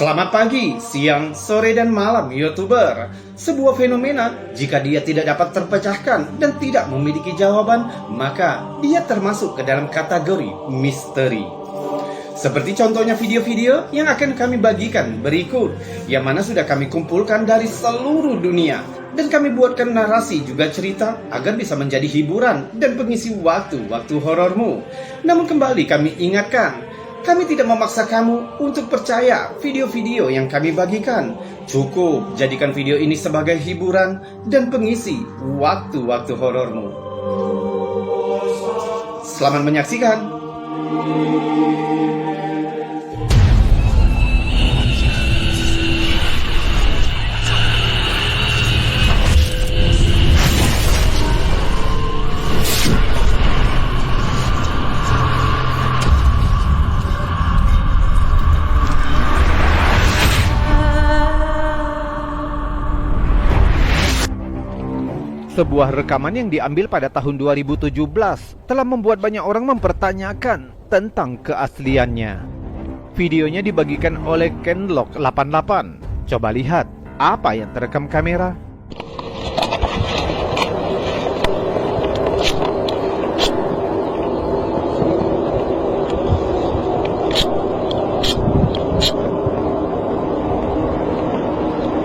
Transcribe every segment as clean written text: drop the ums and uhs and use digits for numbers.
Selamat pagi, siang, sore, dan malam, YouTuber. Sebuah fenomena, jika dia tidak dapat terpecahkan dan tidak memiliki jawaban, maka dia termasuk ke dalam kategori misteri. Seperti contohnya video-video yang akan kami bagikan berikut, yang mana sudah kami kumpulkan dari seluruh dunia. Dan kami buatkan narasi juga cerita agar bisa menjadi hiburan dan pengisi waktu-waktu horormu. Namun kembali kami ingatkan, kami tidak memaksa kamu untuk percaya video-video yang kami bagikan. Cukup jadikan video ini sebagai hiburan dan pengisi waktu-waktu horormu. Selamat menyaksikan. Sebuah rekaman yang diambil pada tahun 2017 telah membuat banyak orang mempertanyakan tentang keasliannya. Videonya dibagikan oleh Kenlock88. Coba lihat apa yang terekam kamera.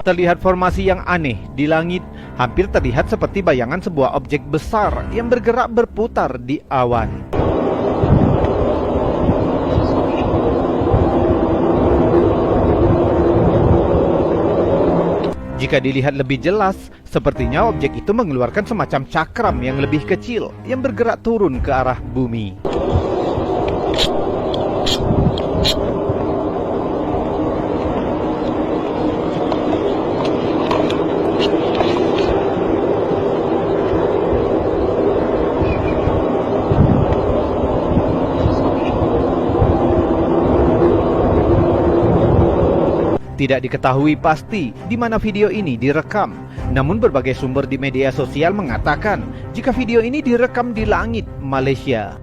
Terlihat formasi yang aneh di langit, hampir terlihat seperti bayangan sebuah objek besar yang bergerak berputar di awan. Jika dilihat lebih jelas, sepertinya objek itu mengeluarkan semacam cakram yang lebih kecil yang bergerak turun ke arah bumi. Tidak diketahui pasti di mana video ini direkam. Namun berbagai sumber di media sosial mengatakan jika video ini direkam di langit Malaysia.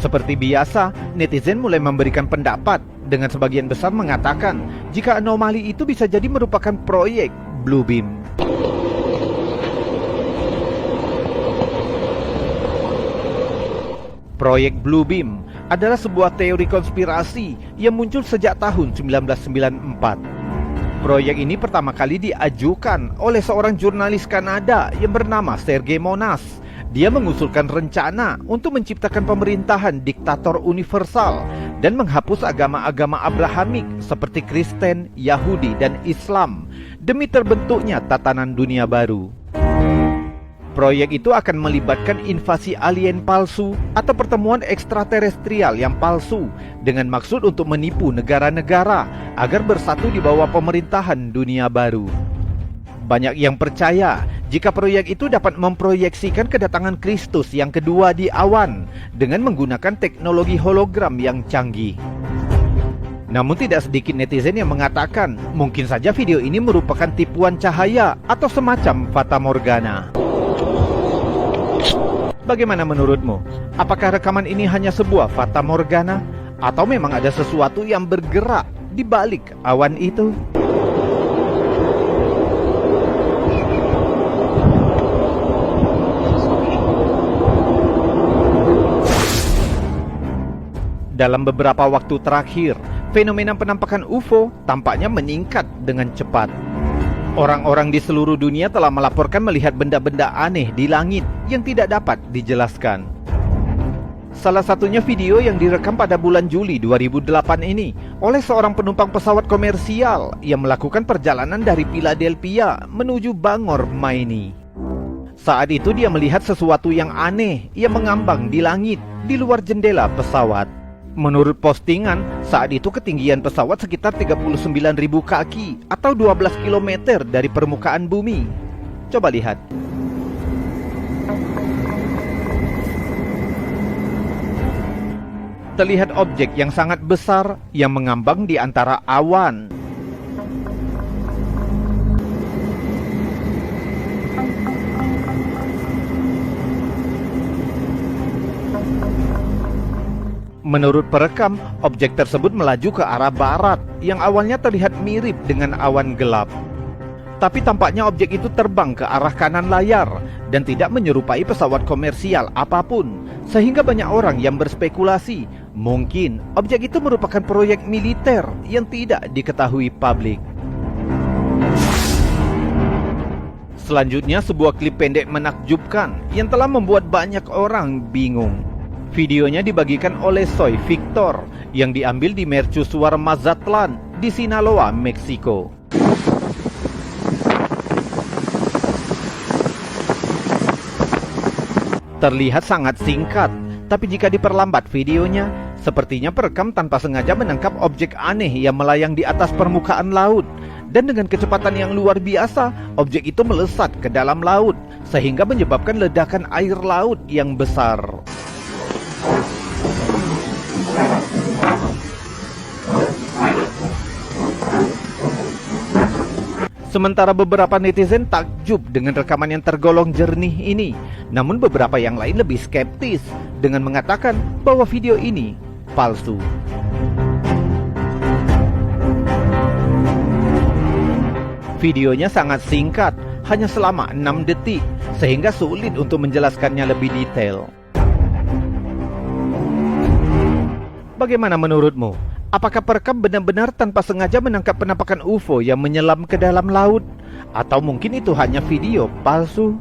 Seperti biasa, netizen mulai memberikan pendapat dengan sebagian besar mengatakan jika anomali itu bisa jadi merupakan proyek Bluebeam. Proyek Bluebeam adalah sebuah teori konspirasi yang muncul sejak tahun 1994. Proyek ini pertama kali diajukan oleh seorang jurnalis Kanada yang bernama Sergei Monas. Dia mengusulkan rencana untuk menciptakan pemerintahan diktator universal dan menghapus agama-agama Abrahamik seperti Kristen, Yahudi, dan Islam demi terbentuknya tatanan dunia baru. Proyek itu akan melibatkan invasi alien palsu atau pertemuan ekstraterestrial yang palsu dengan maksud untuk menipu negara-negara agar bersatu di bawah pemerintahan dunia baru. Banyak yang percaya jika proyek itu dapat memproyeksikan kedatangan Kristus yang kedua di awan dengan menggunakan teknologi hologram yang canggih. Namun tidak sedikit netizen yang mengatakan mungkin saja video ini merupakan tipuan cahaya atau semacam fata morgana. Bagaimana menurutmu? Apakah rekaman ini hanya sebuah fata morgana? Atau memang ada sesuatu yang bergerak di balik awan itu? Dalam beberapa waktu terakhir, fenomena penampakan UFO tampaknya meningkat dengan cepat. Orang-orang di seluruh dunia telah melaporkan melihat benda-benda aneh di langit yang tidak dapat dijelaskan. Salah satunya video yang direkam pada bulan Juli 2008 ini oleh seorang penumpang pesawat komersial yang melakukan perjalanan dari Philadelphia menuju Bangor, Maine. Saat itu dia melihat sesuatu yang aneh yang mengambang di langit di luar jendela pesawat. Menurut postingan, saat itu ketinggian pesawat sekitar 39.000 kaki atau 12 km dari permukaan bumi. Coba lihat. Terlihat objek yang sangat besar yang mengambang di antara awan. Menurut perekam, objek tersebut melaju ke arah barat yang awalnya terlihat mirip dengan awan gelap. Tapi tampaknya objek itu terbang ke arah kanan layar dan tidak menyerupai pesawat komersial apapun, sehingga banyak orang yang berspekulasi mungkin objek itu merupakan proyek militer yang tidak diketahui publik. Selanjutnya, sebuah klip pendek menakjubkan yang telah membuat banyak orang bingung. Videonya dibagikan oleh Soy Victor yang diambil di Mercusuar Mazatlan di Sinaloa, Meksiko. Terlihat sangat singkat, tapi jika diperlambat videonya, sepertinya perekam tanpa sengaja menangkap objek aneh yang melayang di atas permukaan laut. Dan dengan kecepatan yang luar biasa, objek itu melesat ke dalam laut, sehingga menyebabkan ledakan air laut yang besar. Sementara beberapa netizen takjub dengan rekaman yang tergolong jernih ini, namun beberapa yang lain lebih skeptis dengan mengatakan bahwa video ini palsu. Videonya sangat singkat, hanya selama 6 detik, sehingga sulit untuk menjelaskannya lebih detail. Bagaimana menurutmu? Apakah perekam benar-benar tanpa sengaja menangkap penampakan UFO yang menyelam ke dalam laut? Atau mungkin itu hanya video palsu?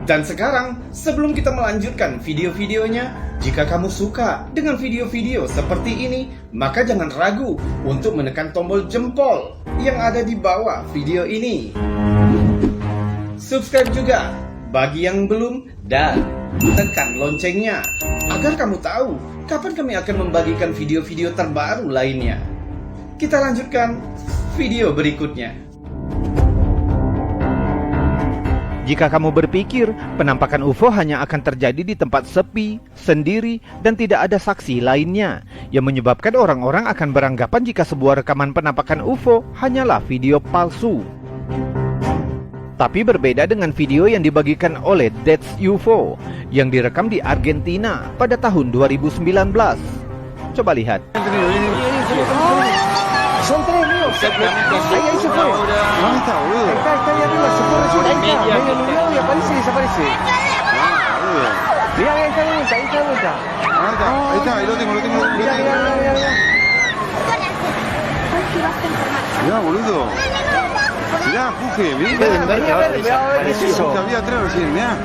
Dan sekarang, sebelum kita melanjutkan video-videonya, jika kamu suka dengan video-video seperti ini, maka jangan ragu untuk menekan tombol jempol yang ada di bawah video ini. Subscribe juga bagi yang belum, dan tekan loncengnya agar kamu tahu kapan kami akan membagikan video-video terbaru lainnya. Kita lanjutkan video berikutnya. Jika kamu berpikir penampakan UFO hanya akan terjadi di tempat sepi, sendiri, dan tidak ada saksi lainnya, yang menyebabkan orang-orang akan beranggapan jika sebuah rekaman penampakan UFO hanyalah video palsu. Tapi berbeda dengan video yang dibagikan oleh That's UFO yang direkam di Argentina pada tahun 2019. Coba lihat. Son 3 míos. Ahí se fue. ¿Dónde está, boludo? Está ahí arriba, se fue recién. Ahí está, medio nublado y aparece y desaparece. Boludo. Mirá, ahí está de vuelta, ahí está de vuelta. Ahí está, ahí lo tengo. Mirá. Mirá, boludo. Mirá, Juge, mirá. Mirá, ¿qué es eso? Había atrás recién, mirá.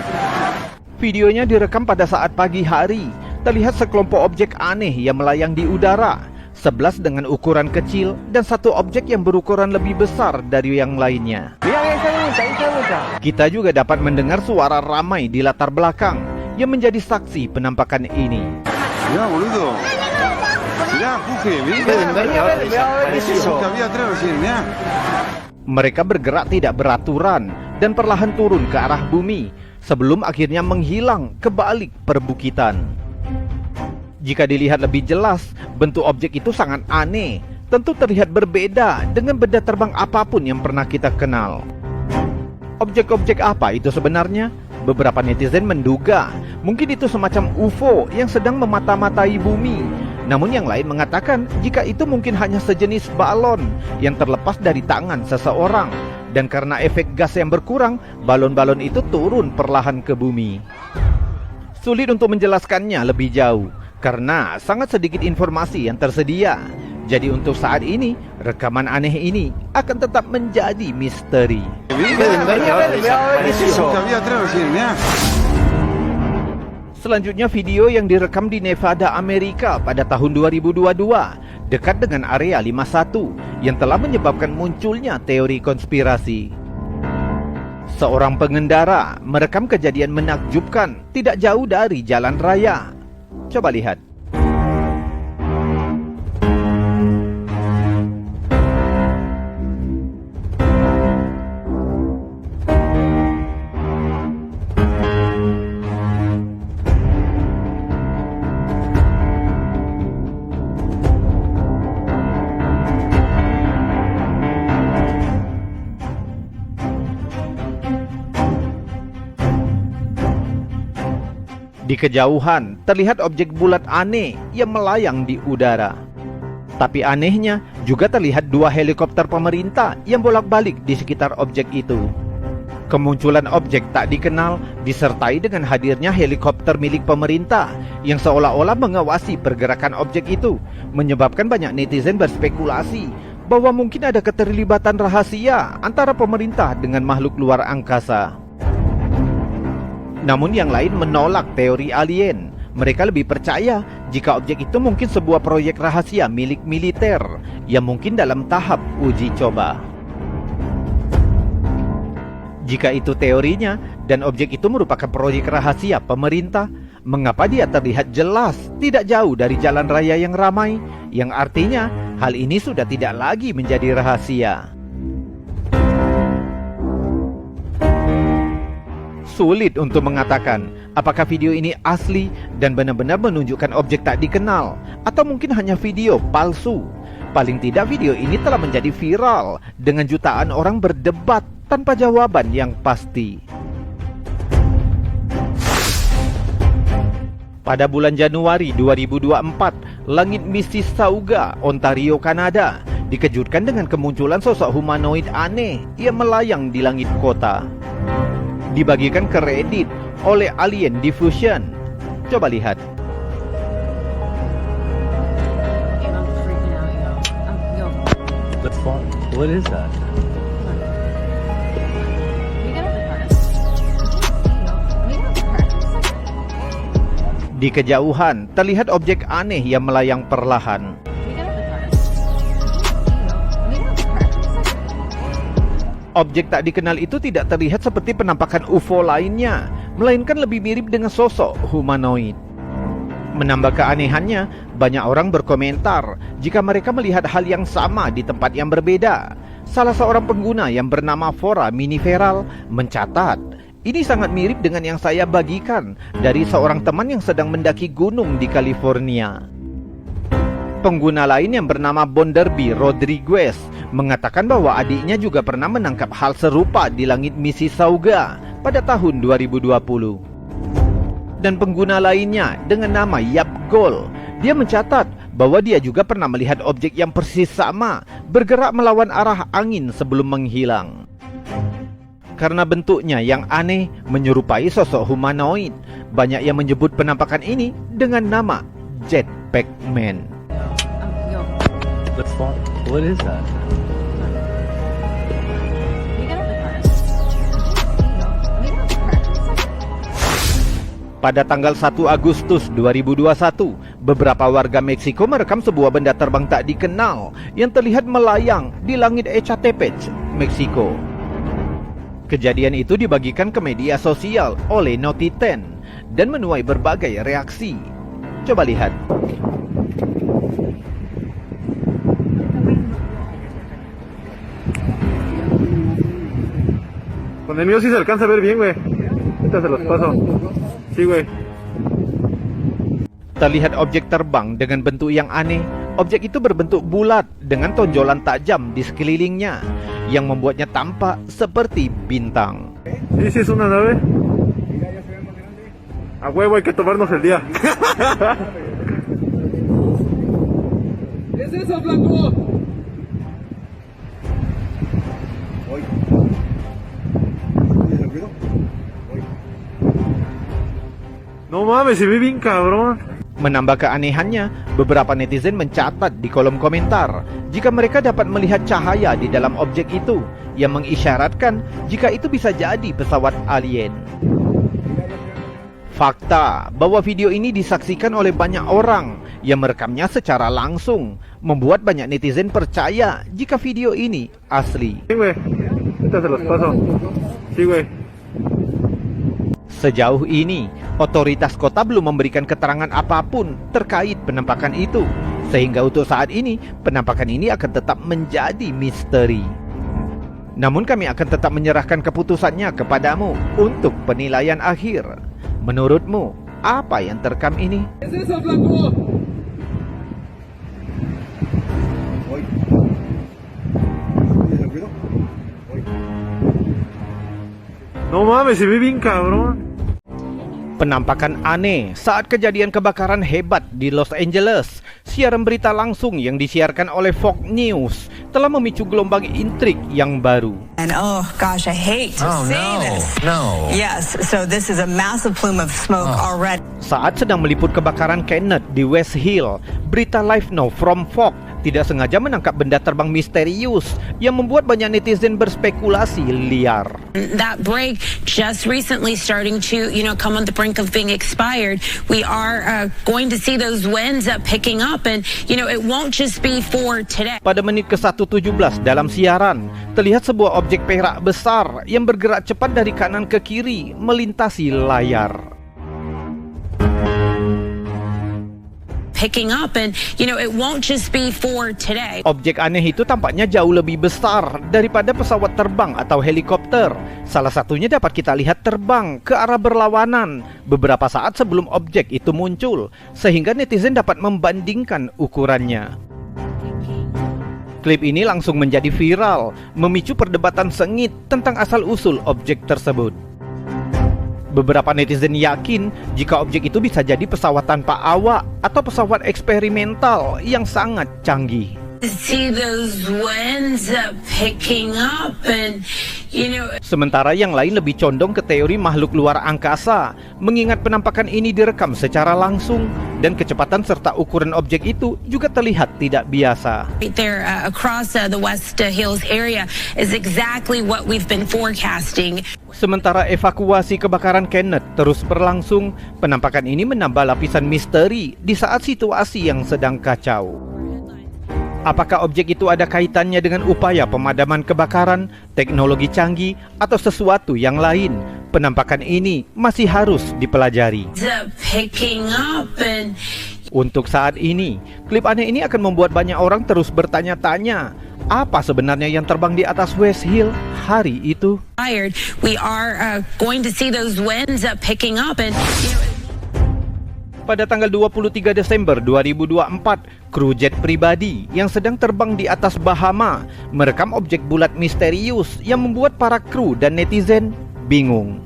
Videonya direkam pada saat pagi hari. Terlihat sekelompok objek aneh yang melayang di udara. 11 dengan ukuran kecil dan satu objek yang berukuran lebih besar dari yang lainnya. Kita juga dapat mendengar suara ramai di latar belakang yang menjadi saksi penampakan ini. Mirá, boludo. Mirá, Juge, mirá. Había atrás recién, mirá. Mereka bergerak tidak beraturan dan perlahan turun ke arah bumi sebelum akhirnya menghilang ke balik perbukitan. Jika dilihat lebih jelas, bentuk objek itu sangat aneh. Tentu terlihat berbeda dengan benda terbang apapun yang pernah kita kenal. Objek-objek apa itu sebenarnya? Beberapa netizen menduga mungkin itu semacam UFO yang sedang memata-matai bumi. Namun yang lain mengatakan jika itu mungkin hanya sejenis balon yang terlepas dari tangan seseorang. Dan karena efek gas yang berkurang, balon-balon itu turun perlahan ke bumi. Sulit untuk menjelaskannya lebih jauh karena sangat sedikit informasi yang tersedia. Jadi untuk saat ini, rekaman aneh ini akan tetap menjadi misteri. Selanjutnya video yang direkam di Nevada, Amerika pada tahun 2022 dekat dengan Area 51 yang telah menyebabkan munculnya teori konspirasi. Seorang pengendara merekam kejadian menakjubkan tidak jauh dari jalan raya. Coba lihat. Di kejauhan, terlihat objek bulat aneh yang melayang di udara. Tapi anehnya, juga terlihat dua helikopter pemerintah yang bolak-balik di sekitar objek itu. Kemunculan objek tak dikenal disertai dengan hadirnya helikopter milik pemerintah yang seolah-olah mengawasi pergerakan objek itu, menyebabkan banyak netizen berspekulasi bahwa mungkin ada keterlibatan rahasia antara pemerintah dengan makhluk luar angkasa. Namun yang lain menolak teori alien. Mereka lebih percaya jika objek itu mungkin sebuah proyek rahasia milik militer yang mungkin dalam tahap uji coba. Jika itu teorinya dan objek itu merupakan proyek rahasia pemerintah, mengapa dia terlihat jelas tidak jauh dari jalan raya yang ramai, yang artinya hal ini sudah tidak lagi menjadi rahasia. Sulit untuk mengatakan apakah video ini asli dan benar-benar menunjukkan objek tak dikenal, atau mungkin hanya video palsu. Paling tidak video ini telah menjadi viral dengan jutaan orang berdebat tanpa jawaban yang pasti. Pada bulan Januari 2024, langit Mississauga, Ontario, Kanada dikejutkan dengan kemunculan sosok humanoid aneh yang melayang di langit kota. Dibagikan ke Reddit oleh Alien Diffusion. Coba lihat. What is that? Di kejauhan, terlihat objek aneh yang melayang perlahan. Objek tak dikenal itu tidak terlihat seperti penampakan UFO lainnya, melainkan lebih mirip dengan sosok humanoid. Menambah keanehannya, banyak orang berkomentar jika mereka melihat hal yang sama di tempat yang berbeda. Salah seorang pengguna yang bernama Fora Miniferal mencatat, ini sangat mirip dengan yang saya bagikan dari seorang teman yang sedang mendaki gunung di California. Pengguna lain yang bernama Bonderby Rodriguez mengatakan bahwa adiknya juga pernah menangkap hal serupa di langit Mississauga pada tahun 2020. Dan pengguna lainnya dengan nama Yap Gol, dia mencatat bahwa dia juga pernah melihat objek yang persis sama bergerak melawan arah angin sebelum menghilang. Karena bentuknya yang aneh menyerupai sosok humanoid, banyak yang menyebut penampakan ini dengan nama Jetpack Man. What is that? Pada tanggal 1 Agustus 2021, beberapa warga Meksiko merekam sebuah benda terbang tak dikenal yang terlihat melayang di langit Ecatepec, Meksiko. Kejadian itu dibagikan ke media sosial oleh Noti10 dan menuai berbagai reaksi. Coba lihat. Con el mío sí se alcanza a ver bien, güey. Ahorita se los paso. Sí, güey. Terlihat objek terbang dengan bentuk yang aneh. Objek itu berbentuk bulat dengan tonjolan tajam di sekelilingnya yang membuatnya tampak seperti bintang. Sí, sí, es una nave. A huevo hay que tomarnos el día. ¿Qué es eso, flaco? No mames, se ve bien cabrón. Menambah keanehannya, beberapa netizen mencatat di kolom komentar jika mereka dapat melihat cahaya di dalam objek itu yang mengisyaratkan jika itu bisa jadi pesawat alien. Fakta bahwa video ini disaksikan oleh banyak orang yang merekamnya secara langsung membuat banyak netizen percaya jika video ini asli. Sí, güey. Ahorita se los paso. Sí, güey. Sejauh ini, otoritas kota belum memberikan keterangan apapun terkait penampakan itu, sehingga untuk saat ini, penampakan ini akan tetap menjadi misteri. Namun kami akan tetap menyerahkan keputusannya kepadamu untuk penilaian akhir. Menurutmu, apa yang terekam ini? No mames, se ve bien cabrón. Penampakan aneh saat kejadian kebakaran hebat di Los Angeles. Siaran berita langsung yang disiarkan oleh Fox News telah memicu gelombang intrik yang baru. And oh gosh, I hate to say this. No. Yes, so this is a massive plume of smoke already. Saat sedang meliput kebakaran Kenneth di West Hill, berita Live Now from Fox tidak sengaja menangkap benda terbang misterius yang membuat banyak netizen berspekulasi liar. That break just recently starting to, come on the brink of being expired. We are going to see those winds picking up, and it won't just be for today. Pada menit ke-1:17 dalam siaran, terlihat sebuah objek perak besar yang bergerak cepat dari kanan ke kiri melintasi layar. Picking up, and it won't just be for today. Objek aneh itu tampaknya jauh lebih besar daripada pesawat terbang atau helikopter. Salah satunya dapat kita lihat terbang ke arah berlawanan beberapa saat sebelum objek itu muncul, sehingga netizen dapat membandingkan ukurannya. Klip ini langsung menjadi viral, memicu perdebatan sengit tentang asal-usul objek tersebut. Beberapa netizen yakin jika objek itu bisa jadi pesawat tanpa awak atau pesawat eksperimental yang sangat canggih. See those winds picking up, and Sementara yang lain lebih condong ke teori makhluk luar angkasa, mengingat penampakan ini direkam secara langsung dan kecepatan serta ukuran objek itu juga terlihat tidak biasa. right there across the West Hills area is exactly what we've been forecasting. Sementara evakuasi kebakaran Kenneth terus berlangsung, penampakan ini menambah lapisan misteri di saat situasi yang sedang kacau. Apakah objek itu ada kaitannya dengan upaya pemadaman kebakaran, teknologi canggih, atau sesuatu yang lain? Penampakan ini masih harus dipelajari. Picking up, and Untuk saat ini, klip aneh ini akan membuat banyak orang terus bertanya-tanya, apa sebenarnya yang terbang di atas West Hill hari itu? we are going to see those winds picking up, and Pada tanggal 23 Desember 2024, kru jet pribadi yang sedang terbang di atas Bahama merekam objek bulat misterius yang membuat para kru dan netizen bingung.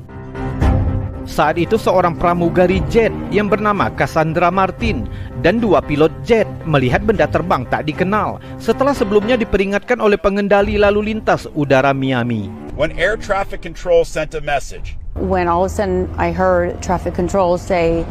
Saat itu seorang pramugari jet yang bernama Cassandra Martin dan dua pilot jet melihat benda terbang tak dikenal setelah sebelumnya diperingatkan oleh pengendali lalu lintas udara Miami. When air traffic control sent a message, When all of a sudden I heard traffic control say,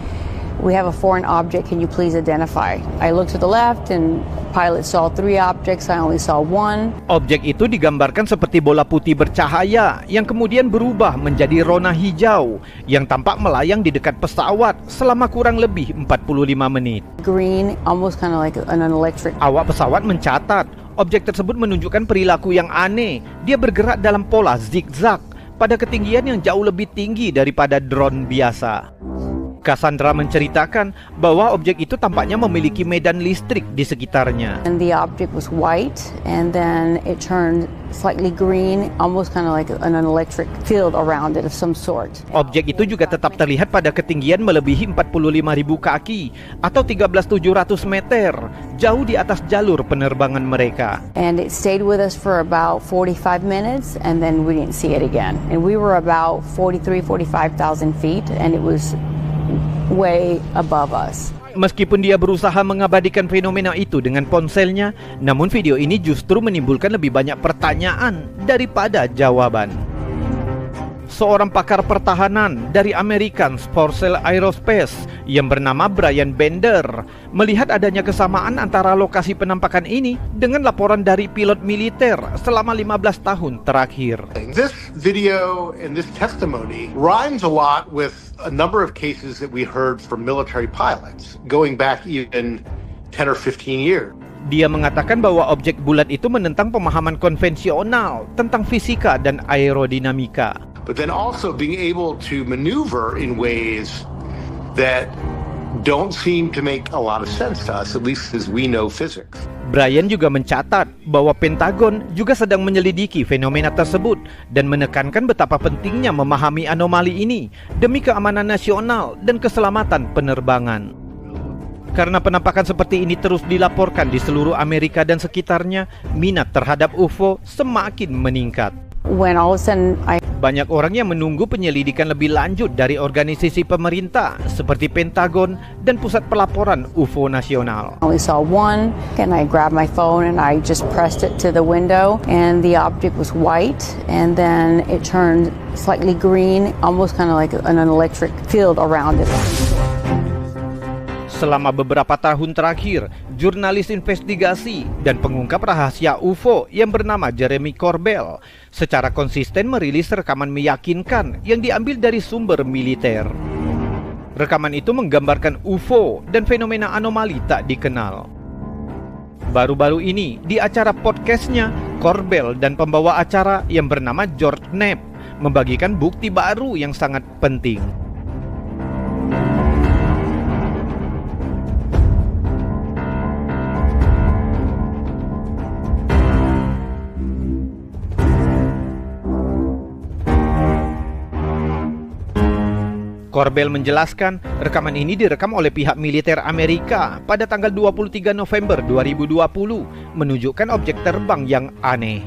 "We have a foreign object, can you please identify?" I looked to the left and pilot saw 3 objects, I only saw 1. Objek itu digambarkan seperti bola putih bercahaya yang kemudian berubah menjadi rona hijau yang tampak melayang di dekat pesawat selama kurang lebih 45 menit. Green, almost kind of like an electric. Awak pesawat mencatat, objek tersebut menunjukkan perilaku yang aneh. Dia bergerak dalam pola zigzag pada ketinggian yang jauh lebih tinggi daripada drone biasa. Cassandra menceritakan bahwa objek itu tampaknya memiliki medan listrik di sekitarnya. And the object was white, and then it turned slightly green, almost kind of like an electric field around it of some sort. Objek itu juga tetap terlihat pada ketinggian melebihi 45.000 kaki atau 13.700 meter, jauh di atas jalur penerbangan mereka. And it stayed with us for about 45 minutes, and then we didn't see it again. And we were about 45,000 feet, and it was way above us. Meskipun dia berusaha mengabadikan fenomena itu dengan ponselnya, namun video ini justru menimbulkan lebih banyak pertanyaan daripada jawaban. Seorang pakar pertahanan dari American Sporcel Aerospace yang bernama Brian Bender melihat adanya kesamaan antara lokasi penampakan ini dengan laporan dari pilot militer selama 15 tahun terakhir. This video and this testimony rhymes a lot with a number of cases that we heard from military pilots going back even 10 or 15 years. Dia mengatakan bahwa objek bulat itu menentang pemahaman konvensional tentang fisika dan aerodinamika. But then also being able to maneuver in ways that don't seem to make a lot of sense to us, at least as we know physics. Brian juga mencatat bahwa Pentagon juga sedang menyelidiki fenomena tersebut dan menekankan betapa pentingnya memahami anomali ini demi keamanan nasional dan keselamatan penerbangan. Karena penampakan seperti ini terus dilaporkan di seluruh Amerika dan sekitarnya, minat terhadap UFO semakin meningkat. When all of a sudden Banyak orang yang menunggu penyelidikan lebih lanjut dari organisasi pemerintah seperti Pentagon dan Pusat Pelaporan UFO Nasional. I only saw one, and I grabbed my phone and I just pressed it to the window, and the object was white, and then it turned slightly green, almost kind of like an electric field around it. Selama beberapa tahun terakhir, jurnalis investigasi dan pengungkap rahasia UFO yang bernama Jeremy Corbell secara konsisten merilis rekaman meyakinkan yang diambil dari sumber militer. Rekaman itu menggambarkan UFO dan fenomena anomali tak dikenal. Baru-baru ini, di acara podcastnya, Corbell dan pembawa acara yang bernama George Knapp membagikan bukti baru yang sangat penting. Corbell menjelaskan, rekaman ini direkam oleh pihak militer Amerika pada tanggal 23 November 2020, menunjukkan objek terbang yang aneh.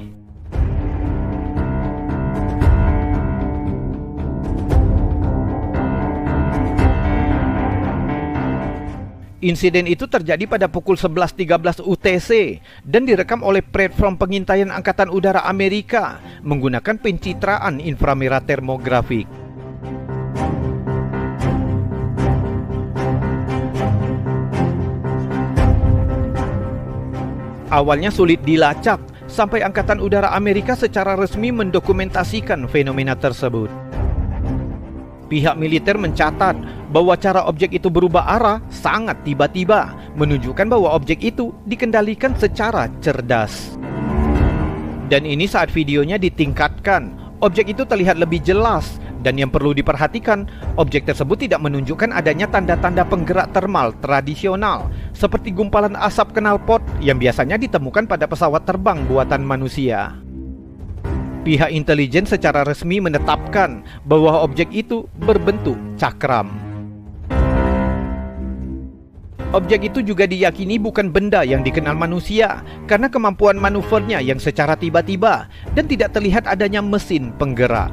Insiden itu terjadi pada pukul 11.13 UTC dan direkam oleh platform pengintaian Angkatan Udara Amerika menggunakan pencitraan inframerah termografik. Awalnya sulit dilacak sampai Angkatan Udara Amerika secara resmi mendokumentasikan fenomena tersebut. Pihak militer mencatat bahwa cara objek itu berubah arah sangat tiba-tiba, menunjukkan bahwa objek itu dikendalikan secara cerdas. Dan ini saat videonya ditingkatkan, objek itu terlihat lebih jelas. Dan yang perlu diperhatikan, objek tersebut tidak menunjukkan adanya tanda-tanda penggerak termal tradisional seperti gumpalan asap knalpot yang biasanya ditemukan pada pesawat terbang buatan manusia. Pihak intelijen secara resmi menetapkan bahwa objek itu berbentuk cakram. Objek itu juga diyakini bukan benda yang dikenal manusia karena kemampuan manuvernya yang secara tiba-tiba dan tidak terlihat adanya mesin penggerak.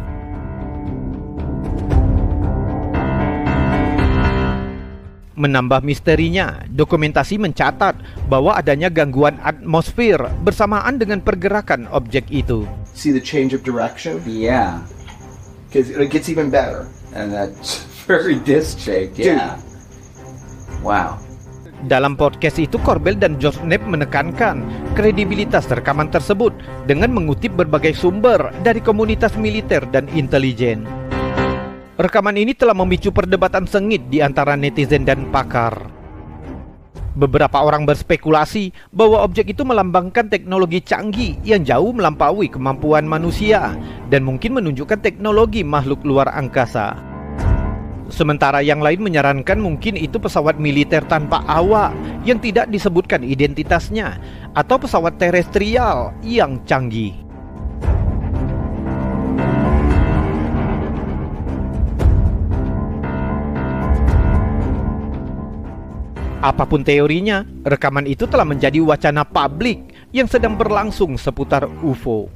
Menambah misterinya, dokumentasi mencatat bahwa adanya gangguan atmosfer bersamaan dengan pergerakan objek itu. See the change of direction? Yeah. Because it gets even better. And that's very disc-shaped, yeah. Wow. Dalam podcast itu, Corbell dan George Knapp menekankan kredibilitas rekaman tersebut dengan mengutip berbagai sumber dari komunitas militer dan intelijen. Rekaman ini telah memicu perdebatan sengit di antara netizen dan pakar. Beberapa orang berspekulasi bahwa objek itu melambangkan teknologi canggih yang jauh melampaui kemampuan manusia dan mungkin menunjukkan teknologi makhluk luar angkasa. Sementara yang lain menyarankan mungkin itu pesawat militer tanpa awak yang tidak disebutkan identitasnya atau pesawat terestrial yang canggih. Apapun teorinya, rekaman itu telah menjadi wacana publik yang sedang berlangsung seputar UFO.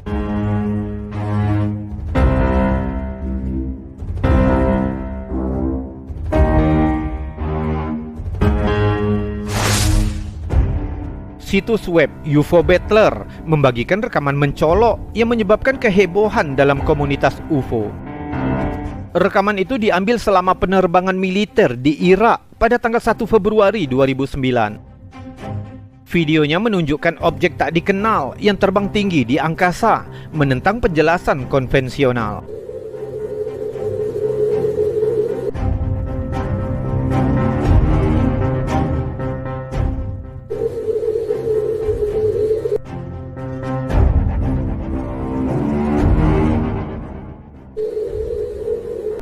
Situs web UFO Battler membagikan rekaman mencolok yang menyebabkan kehebohan dalam komunitas UFO. Rekaman itu diambil selama penerbangan militer di Irak pada tanggal 1 Februari 2009. Videonya menunjukkan objek tak dikenal yang terbang tinggi di angkasa, menentang penjelasan konvensional.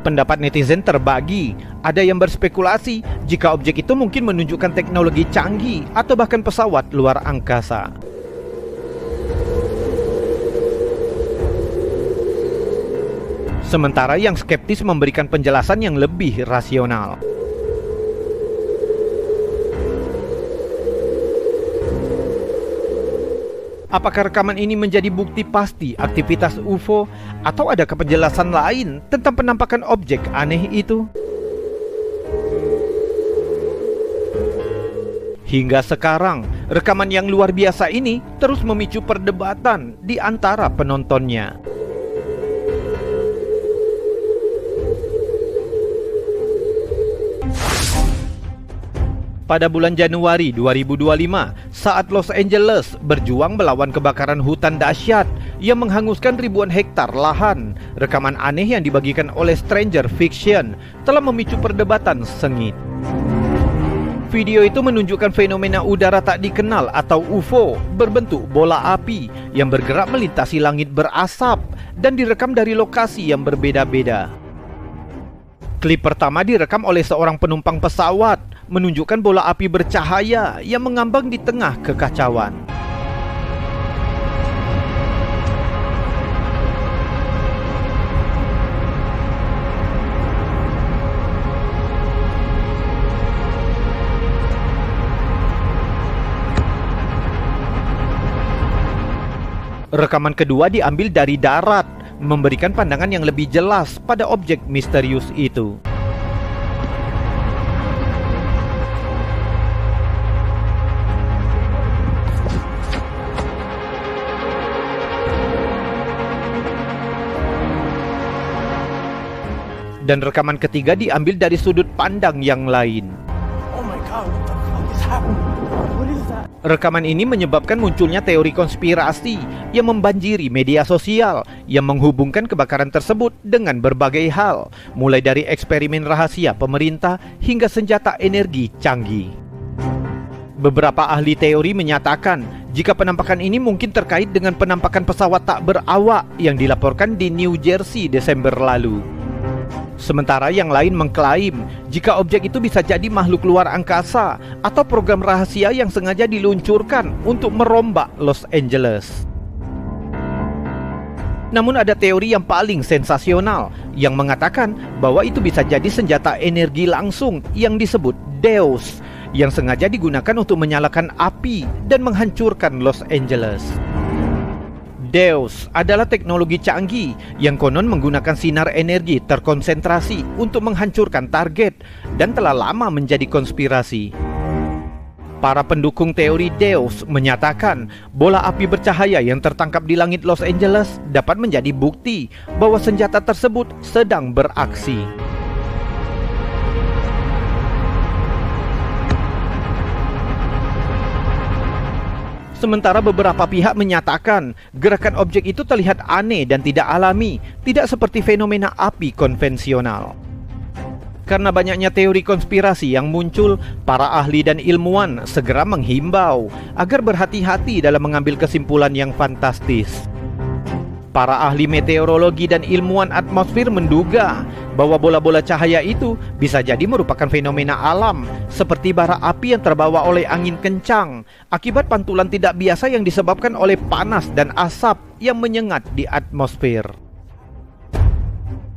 Pendapat netizen terbagi. Ada yang berspekulasi jika objek itu mungkin menunjukkan teknologi canggih atau bahkan pesawat luar angkasa. Sementara yang skeptis memberikan penjelasan yang lebih rasional. Apakah rekaman ini menjadi bukti pasti aktivitas UFO atau adakah penjelasan lain tentang penampakan objek aneh itu? Hingga sekarang, rekaman yang luar biasa ini terus memicu perdebatan di antara penontonnya. Pada bulan Januari 2025, saat Los Angeles berjuang melawan kebakaran hutan dahsyat yang menghanguskan ribuan hektar lahan, rekaman aneh yang dibagikan oleh Stranger Fiction telah memicu perdebatan sengit. Video itu menunjukkan fenomena udara tak dikenal atau UFO berbentuk bola api yang bergerak melintasi langit berasap dan direkam dari lokasi yang berbeda-beda. Klip pertama direkam oleh seorang penumpang pesawat, menunjukkan bola api bercahaya yang mengambang di tengah kekacauan. Rekaman kedua diambil dari darat, memberikan pandangan yang lebih jelas pada objek misterius itu. Dan rekaman ketiga diambil dari sudut pandang yang lain. Oh my God, what the fuck is happening? What is that? Rekaman ini menyebabkan munculnya teori konspirasi yang membanjiri media sosial yang menghubungkan kebakaran tersebut dengan berbagai hal, mulai dari eksperimen rahasia pemerintah hingga senjata energi canggih. Beberapa ahli teori menyatakan jika penampakan ini mungkin terkait dengan penampakan pesawat tak berawak yang dilaporkan di New Jersey Desember lalu. Sementara yang lain mengklaim jika objek itu bisa jadi makhluk luar angkasa atau program rahasia yang sengaja diluncurkan untuk merombak Los Angeles. Namun ada teori yang paling sensasional yang mengatakan bahwa itu bisa jadi senjata energi langsung yang disebut Deus yang sengaja digunakan untuk menyalakan api dan menghancurkan Los Angeles. Deus adalah teknologi canggih yang konon menggunakan sinar energi terkonsentrasi untuk menghancurkan target dan telah lama menjadi konspirasi. Para pendukung teori Deus menyatakan bola api bercahaya yang tertangkap di langit Los Angeles dapat menjadi bukti bahwa senjata tersebut sedang beraksi. Sementara beberapa pihak menyatakan gerakan objek itu terlihat aneh dan tidak alami, tidak seperti fenomena api konvensional. Karena banyaknya teori konspirasi yang muncul, para ahli dan ilmuwan segera menghimbau agar berhati-hati dalam mengambil kesimpulan yang fantastis. Para ahli meteorologi dan ilmuwan atmosfer menduga bahwa bola-bola cahaya itu bisa jadi merupakan fenomena alam seperti bara api yang terbawa oleh angin kencang akibat pantulan tidak biasa yang disebabkan oleh panas dan asap yang menyengat di atmosfer.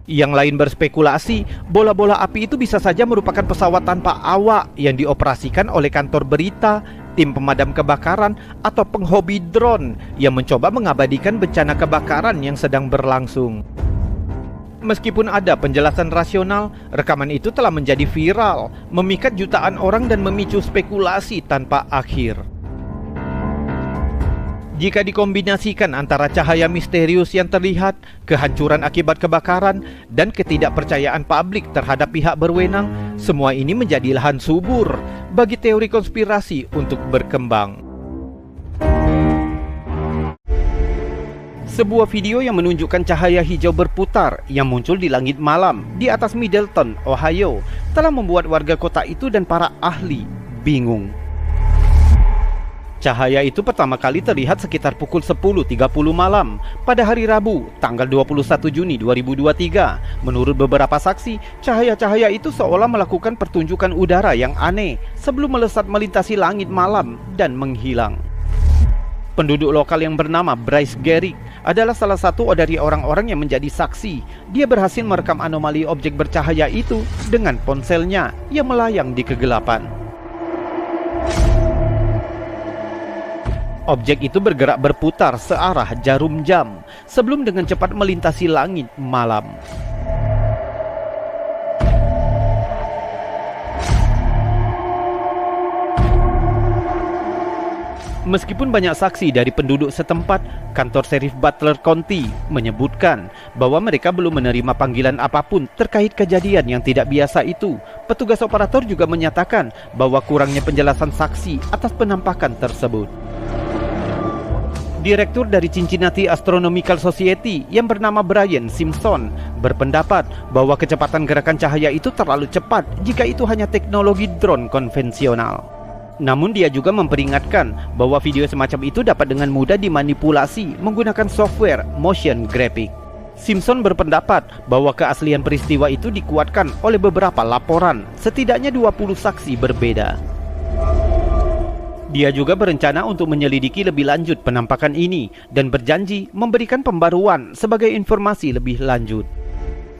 Yang lain berspekulasi, bola-bola api itu bisa saja merupakan pesawat tanpa awak yang dioperasikan oleh kantor berita, tim pemadam kebakaran, atau penghobi drone yang mencoba mengabadikan bencana kebakaran yang sedang berlangsung. Meskipun ada penjelasan rasional, rekaman itu telah menjadi viral, memikat jutaan orang dan memicu spekulasi tanpa akhir. Jika dikombinasikan antara cahaya misterius yang terlihat, kehancuran akibat kebakaran, dan ketidakpercayaan publik terhadap pihak berwenang, semua ini menjadi lahan subur bagi teori konspirasi untuk berkembang. Sebuah video yang menunjukkan cahaya hijau berputar yang muncul di langit malam di atas Middleton, Ohio, telah membuat warga kota itu dan para ahli bingung. Cahaya itu pertama kali terlihat sekitar pukul 10.30 malam pada hari Rabu, tanggal 21 Juni 2023. Menurut beberapa saksi, cahaya-cahaya itu seolah melakukan pertunjukan udara yang aneh sebelum melesat melintasi langit malam dan menghilang. Penduduk lokal yang bernama Bryce Garrick adalah salah satu dari orang-orang yang menjadi saksi. Dia berhasil merekam anomali objek bercahaya itu dengan ponselnya yang melayang di kegelapan. Objek itu bergerak berputar searah jarum jam sebelum dengan cepat melintasi langit malam. Meskipun banyak saksi dari penduduk setempat, kantor serif Butler County menyebutkan bahwa mereka belum menerima panggilan apapun terkait kejadian yang tidak biasa itu. Petugas operator juga menyatakan bahwa kurangnya penjelasan saksi atas penampakan tersebut. Direktur dari Cincinnati Astronomical Society yang bernama Brian Simpson berpendapat bahwa kecepatan gerakan cahaya itu terlalu cepat jika itu hanya teknologi drone konvensional. Namun dia juga memperingatkan bahwa video semacam itu dapat dengan mudah dimanipulasi menggunakan software motion graphic. Simpson berpendapat bahwa keaslian peristiwa itu dikuatkan oleh beberapa laporan, setidaknya 20 saksi berbeda. Dia juga berencana untuk menyelidiki lebih lanjut penampakan ini dan berjanji memberikan pembaruan sebagai informasi lebih lanjut.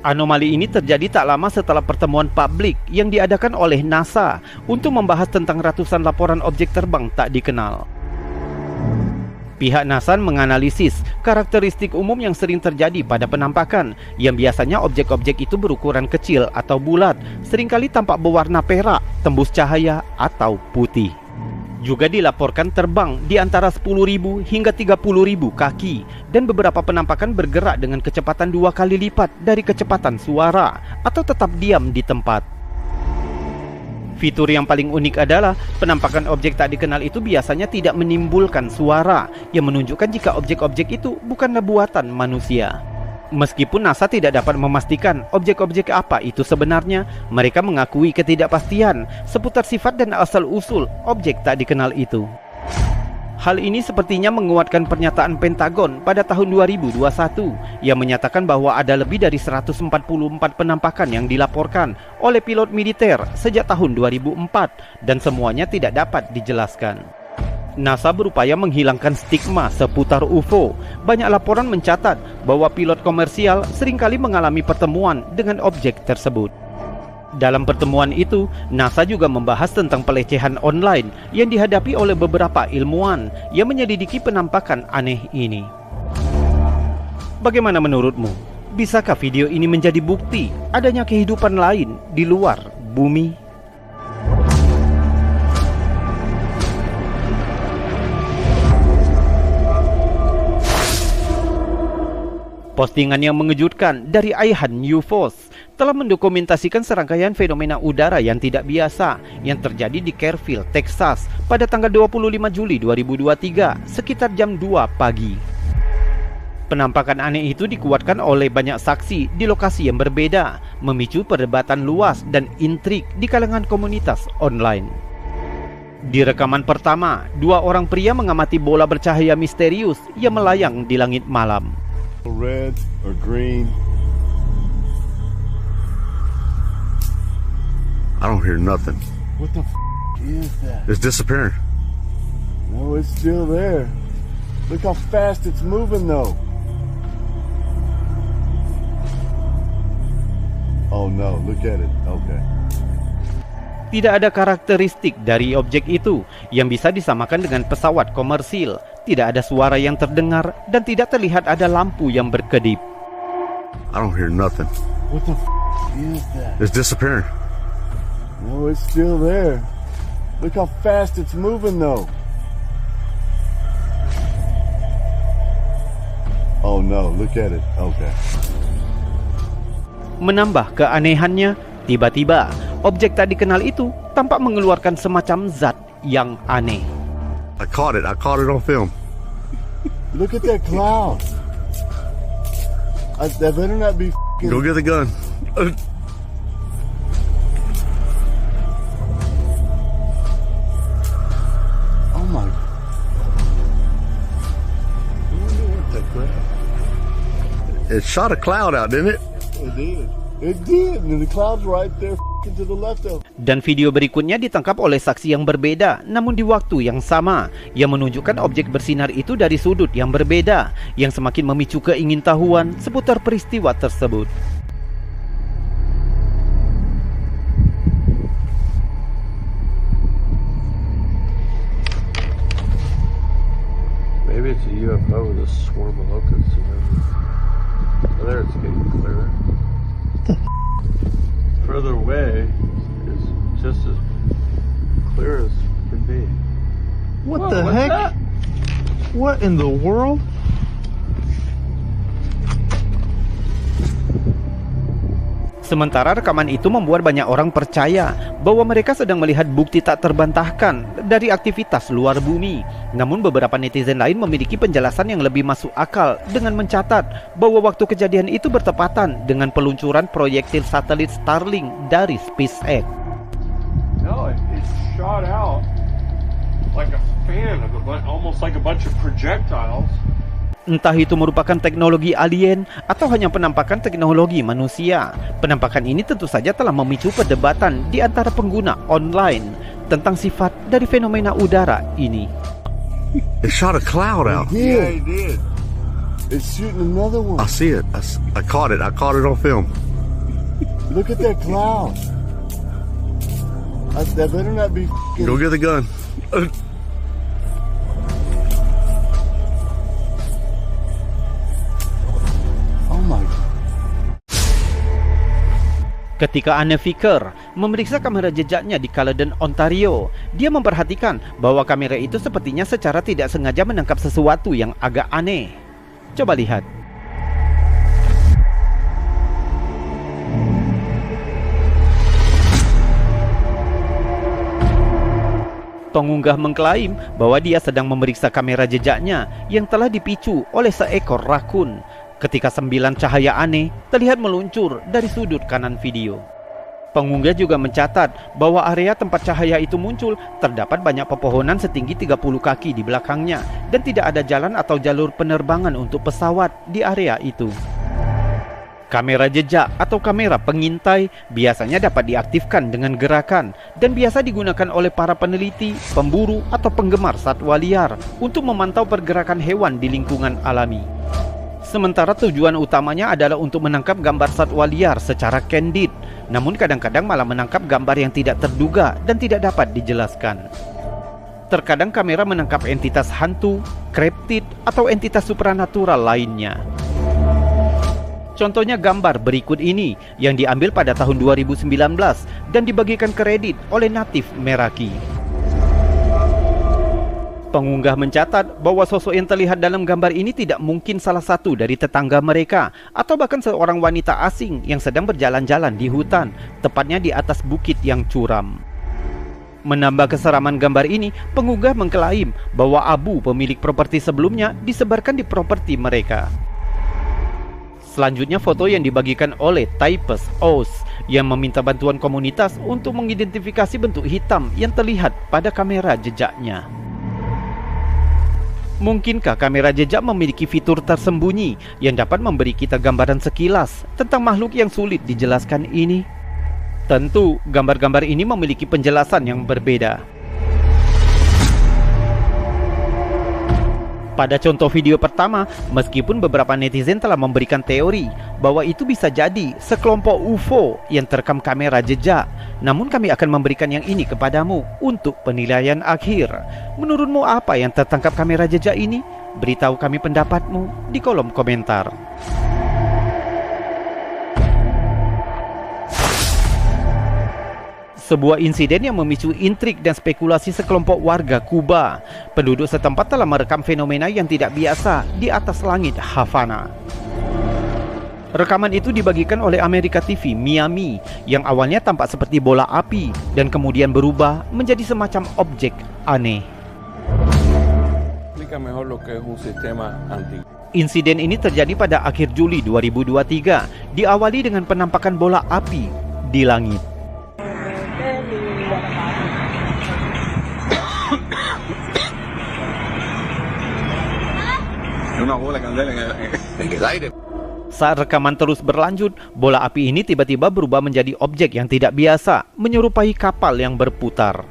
Anomali ini terjadi tak lama setelah pertemuan publik yang diadakan oleh NASA untuk membahas tentang ratusan laporan objek terbang tak dikenal. Pihak NASA menganalisis karakteristik umum yang sering terjadi pada penampakan, yang biasanya objek-objek itu berukuran kecil atau bulat, seringkali tampak berwarna perak, tembus cahaya, atau putih. Juga dilaporkan terbang di antara 10.000 hingga 30.000 kaki, dan beberapa penampakan bergerak dengan kecepatan 2 kali lipat dari kecepatan suara atau tetap diam di tempat. Fitur yang paling unik adalah penampakan objek tak dikenal itu biasanya tidak menimbulkan suara, yang menunjukkan jika objek-objek itu bukanlah buatan manusia. Meskipun NASA tidak dapat memastikan objek-objek apa itu sebenarnya, mereka mengakui ketidakpastian seputar sifat dan asal-usul objek tak dikenal itu. Hal ini sepertinya menguatkan pernyataan Pentagon pada tahun 2021 yang menyatakan bahwa ada lebih dari 144 penampakan yang dilaporkan oleh pilot militer sejak tahun 2004 dan semuanya tidak dapat dijelaskan. NASA berupaya menghilangkan stigma seputar UFO. Banyak laporan mencatat bahwa pilot komersial seringkali mengalami pertemuan dengan objek tersebut. Dalam pertemuan itu, NASA juga membahas tentang pelecehan online yang dihadapi oleh beberapa ilmuwan yang menyelidiki penampakan aneh ini. Bagaimana menurutmu? Bisakah video ini menjadi bukti adanya kehidupan lain di luar bumi? Postingan yang mengejutkan dari Aihan UFOs telah mendokumentasikan serangkaian fenomena udara yang tidak biasa yang terjadi di Kerrville, Texas pada tanggal 25 Juli 2023 sekitar jam 2 pagi. Penampakan aneh itu dikuatkan oleh banyak saksi di lokasi yang berbeda, memicu perdebatan luas dan intrik di kalangan komunitas online. Di rekaman pertama, 2 orang pria mengamati bola bercahaya misterius yang melayang di langit malam. Red or green. I don't hear nothing. What the is that? It's disappearing. No, it's still there. Look how fast it's moving though. Oh no, look at it. Okay. Tidak ada karakteristik dari objek itu yang bisa disamakan dengan pesawat komersil. Tidak ada suara yang terdengar dan tidak terlihat ada lampu yang berkedip. I don't hear nothing. What the is that? It's disappearing. No, it's still there. Look how fast it's moving though. Oh no, look at it. Okay. Menambah keanehannya, tiba-tiba objek tak dikenal itu tampak mengeluarkan semacam zat yang aneh. I caught it on film. Look at that cloud. That better not be Go get the gun. Oh my. It shot a cloud out, didn't it? It did. It did. And the cloud's right there to the left of. Dan video berikutnya ditangkap oleh saksi yang berbeda namun di waktu yang sama, yang menunjukkan objek bersinar itu dari sudut yang berbeda, yang semakin memicu keingintahuan seputar peristiwa tersebut. Maybe it's a UFO with a swarm of locusts. Oh, there it's getting clearer. Further away is just as clear as can be. What the heck? That? What in the world? Sementara rekaman itu membuat banyak orang percaya bahwa mereka sedang melihat bukti tak terbantahkan dari aktivitas luar bumi. Namun beberapa netizen lain memiliki penjelasan yang lebih masuk akal dengan mencatat bahwa waktu kejadian itu bertepatan dengan peluncuran proyektil satelit Starlink dari SpaceX. No, it shot out like a fan of almost like a bunch of projectiles. Entah itu merupakan teknologi alien atau hanya penampakan teknologi manusia. Penampakan ini tentu saja telah memicu perdebatan di antara pengguna online tentang sifat dari fenomena udara ini. It shot a cloud out. Yeah, it did. It's shooting another one. I see it. I caught it. I caught it on film. Look at that cloud. That better not be. Go get the gun. Ketika Anne Fiker memeriksa kamera jejaknya di Caledon, Ontario, dia memperhatikan bahwa kamera itu sepertinya secara tidak sengaja menangkap sesuatu yang agak aneh. Coba lihat. Pengunggah mengklaim bahwa dia sedang memeriksa kamera jejaknya yang telah dipicu oleh seekor rakun. Ketika 9 cahaya aneh terlihat meluncur dari sudut kanan video. Pengunggah juga mencatat bahwa area tempat cahaya itu muncul terdapat banyak pepohonan setinggi 30 kaki di belakangnya dan tidak ada jalan atau jalur penerbangan untuk pesawat di area itu. Kamera jejak atau kamera pengintai biasanya dapat diaktifkan dengan gerakan dan biasa digunakan oleh para peneliti, pemburu atau penggemar satwa liar untuk memantau pergerakan hewan di lingkungan alami. Sementara tujuan utamanya adalah untuk menangkap gambar satwa liar secara candid, namun kadang-kadang malah menangkap gambar yang tidak terduga dan tidak dapat dijelaskan. Terkadang kamera menangkap entitas hantu, kriptid, atau entitas supranatural lainnya. Contohnya gambar berikut ini yang diambil pada tahun 2019 dan dibagikan kredit oleh Natif Meraki. Pengunggah mencatat bahwa sosok yang terlihat dalam gambar ini tidak mungkin salah satu dari tetangga mereka atau bahkan seorang wanita asing yang sedang berjalan-jalan di hutan, tepatnya di atas bukit yang curam. Menambah keseraman gambar ini, pengunggah mengklaim bahwa abu pemilik properti sebelumnya disebarkan di properti mereka. Selanjutnya foto yang dibagikan oleh Types Oz yang meminta bantuan komunitas untuk mengidentifikasi bentuk hitam yang terlihat pada kamera jejaknya. Mungkinkah kamera jejak memiliki fitur tersembunyi yang dapat memberi kita gambaran sekilas tentang makhluk yang sulit dijelaskan ini? Tentu, gambar-gambar ini memiliki penjelasan yang berbeda. Pada contoh video pertama, meskipun beberapa netizen telah memberikan teori bahwa itu bisa jadi sekelompok UFO yang terekam kamera jejak, namun kami akan memberikan yang ini kepadamu untuk penilaian akhir. Menurutmu apa yang tertangkap kamera jejak ini? Beritahu kami pendapatmu di kolom komentar. Sebuah insiden yang memicu intrik dan spekulasi sekelompok warga Kuba. Penduduk setempat telah merekam fenomena yang tidak biasa di atas langit Havana. Rekaman itu dibagikan oleh America TV Miami yang awalnya tampak seperti bola api dan kemudian berubah menjadi semacam objek aneh. Insiden ini terjadi pada akhir Juli 2023, diawali dengan penampakan bola api di langit. Saat rekaman terus berlanjut, bola api ini tiba-tiba berubah menjadi objek yang tidak biasa, menyerupai kapal yang berputar.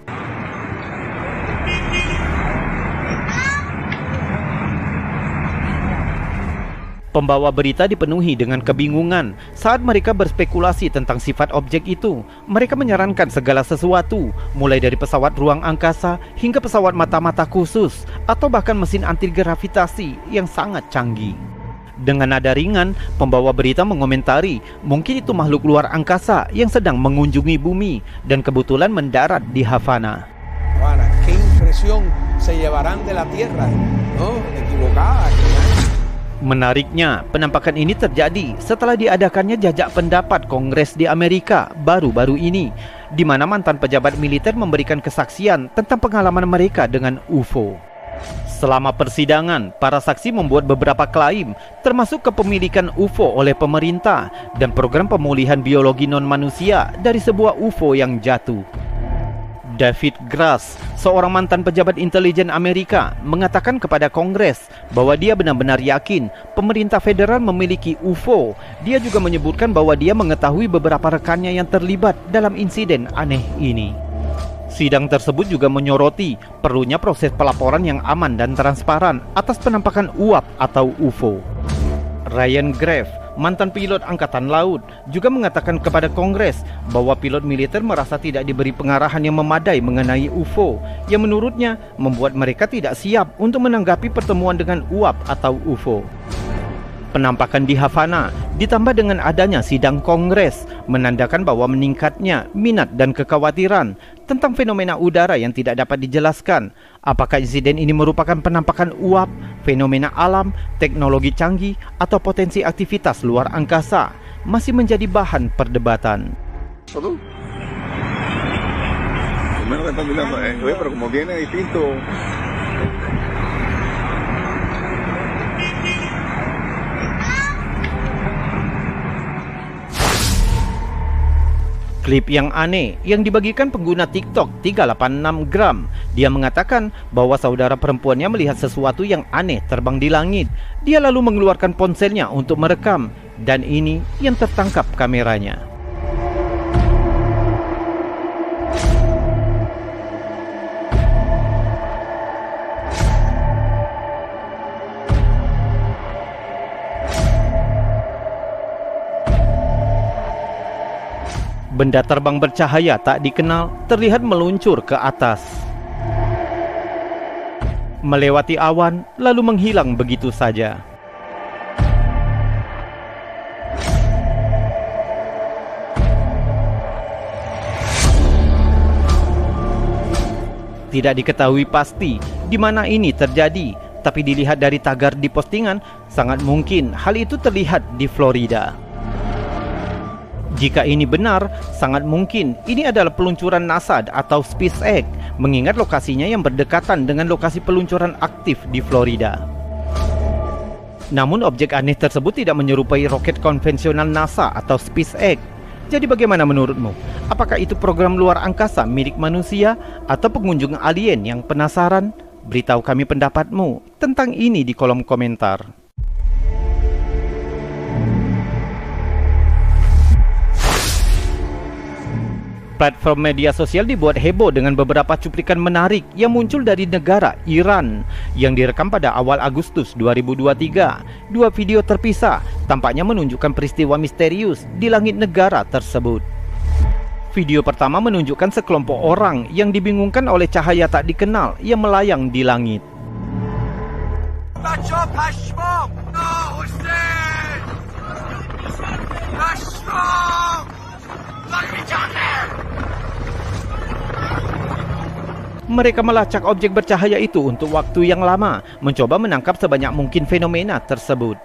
Pembawa berita dipenuhi dengan kebingungan saat mereka berspekulasi tentang sifat objek itu. Mereka menyarankan segala sesuatu, mulai dari pesawat ruang angkasa hingga pesawat mata-mata khusus, atau bahkan mesin anti-gravitasi yang sangat canggih. Dengan nada ringan, pembawa berita mengomentari mungkin itu makhluk luar angkasa yang sedang mengunjungi bumi dan kebetulan mendarat di Havana. Havana, qué impresión se llevarán de la tierra, ¿no? Equivocada. Menariknya, penampakan ini terjadi setelah diadakannya jajak pendapat Kongres di Amerika baru-baru ini, di mana mantan pejabat militer memberikan kesaksian tentang pengalaman mereka dengan UFO. Selama persidangan, para saksi membuat beberapa klaim, termasuk kepemilikan UFO oleh pemerintah dan program pemulihan biologi non-manusia dari sebuah UFO yang jatuh. David Grass, seorang mantan pejabat intelijen Amerika, mengatakan kepada Kongres bahwa dia benar-benar yakin pemerintah federal memiliki UFO. Dia juga menyebutkan bahwa dia mengetahui beberapa rekannya yang terlibat dalam insiden aneh ini. Sidang tersebut juga menyoroti perlunya proses pelaporan yang aman dan transparan atas penampakan uap atau UFO. Ryan Graff, mantan pilot angkatan laut, juga mengatakan kepada Kongres bahwa pilot militer merasa tidak diberi pengarahan yang memadai mengenai UFO, yang menurutnya membuat mereka tidak siap untuk menanggapi pertemuan dengan uap atau UFO. Penampakan di Havana ditambah dengan adanya sidang Kongres menandakan bahwa meningkatnya minat dan kekhawatiran tentang fenomena udara yang tidak dapat dijelaskan. Apakah insiden ini merupakan penampakan uap, fenomena alam, teknologi canggih, atau potensi aktivitas luar angkasa, masih menjadi bahan perdebatan. Klip yang aneh yang dibagikan pengguna TikTok 386 gram. Dia mengatakan bahwa saudara perempuannya melihat sesuatu yang aneh terbang di langit. Dia lalu mengeluarkan ponselnya untuk merekam, dan ini yang tertangkap kameranya. Benda terbang bercahaya tak dikenal terlihat meluncur ke atas, melewati awan lalu menghilang begitu saja. Tidak diketahui pasti di mana ini terjadi, tapi dilihat dari tagar di postingan, sangat mungkin hal itu terlihat di Florida. Jika ini benar, sangat mungkin ini adalah peluncuran NASA atau SpaceX, mengingat lokasinya yang berdekatan dengan lokasi peluncuran aktif di Florida. Namun objek aneh tersebut tidak menyerupai roket konvensional NASA atau SpaceX. Jadi bagaimana menurutmu? Apakah itu program luar angkasa milik manusia atau pengunjung alien yang penasaran? Beritahu kami pendapatmu tentang ini di kolom komentar. Platform media sosial dibuat heboh dengan beberapa cuplikan menarik yang muncul dari negara Iran yang direkam pada awal Agustus 2023. Dua video terpisah tampaknya menunjukkan peristiwa misterius di langit negara tersebut. Video pertama menunjukkan sekelompok orang yang dibingungkan oleh cahaya tak dikenal yang melayang di langit. Mereka melacak objek bercahaya itu untuk waktu yang lama, mencoba menangkap sebanyak mungkin fenomena tersebut.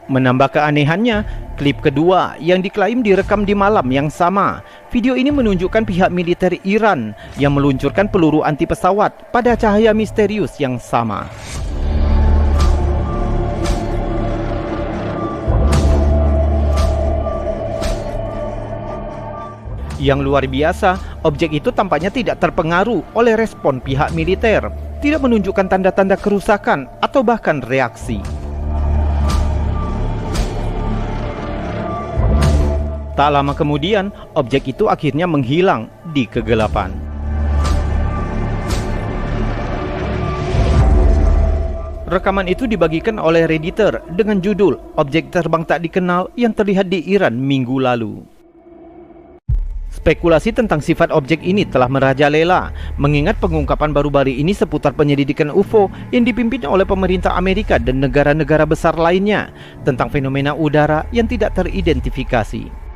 Menambah keanehannya, klip kedua yang diklaim direkam di malam yang sama. Video ini menunjukkan pihak militer Iran yang meluncurkan peluru anti pesawat pada cahaya misterius yang sama. Yang luar biasa, objek itu tampaknya tidak terpengaruh oleh respon pihak militer, tidak menunjukkan tanda-tanda kerusakan atau bahkan reaksi. Tak lama kemudian, objek itu akhirnya menghilang di kegelapan. Rekaman itu dibagikan oleh Redditor dengan judul "Objek Terbang Tak Dikenal yang Terlihat di Iran Minggu Lalu". Spekulasi tentang sifat objek ini telah merajalela, mengingat pengungkapan baru-baru ini seputar penyelidikan UFO yang dipimpin oleh pemerintah Amerika dan negara-negara besar lainnya tentang fenomena udara yang tidak teridentifikasi.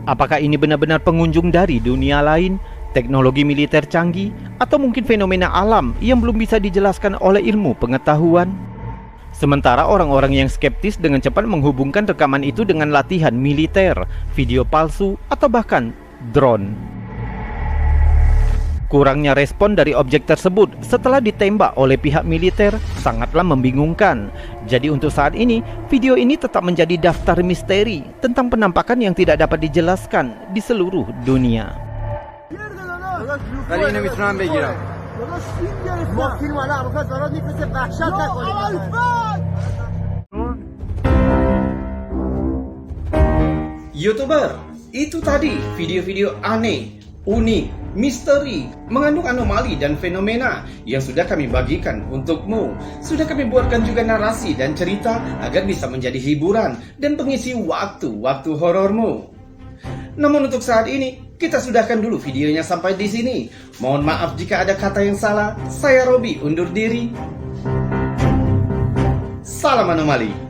Apakah ini benar-benar pengunjung dari dunia lain, teknologi militer canggih, atau mungkin fenomena alam yang belum bisa dijelaskan oleh ilmu pengetahuan? Sementara orang-orang yang skeptis dengan cepat menghubungkan rekaman itu dengan latihan militer, video palsu, atau bahkan drone. Kurangnya respon dari objek tersebut setelah ditembak oleh pihak militer sangatlah membingungkan. Jadi untuk saat ini, video ini tetap menjadi daftar misteri tentang penampakan yang tidak dapat dijelaskan di seluruh dunia. YouTuber, itu tadi video-video aneh, unik, misteri, mengandung anomali dan fenomena yang sudah kami bagikan untukmu. Sudah kami buatkan juga narasi dan cerita agar bisa menjadi hiburan dan pengisi waktu-waktu horormu. Namun untuk saat ini, kita sudahkan dulu videonya sampai di sini. Mohon maaf jika ada kata yang salah. Saya Robi undur diri. Salam anomali.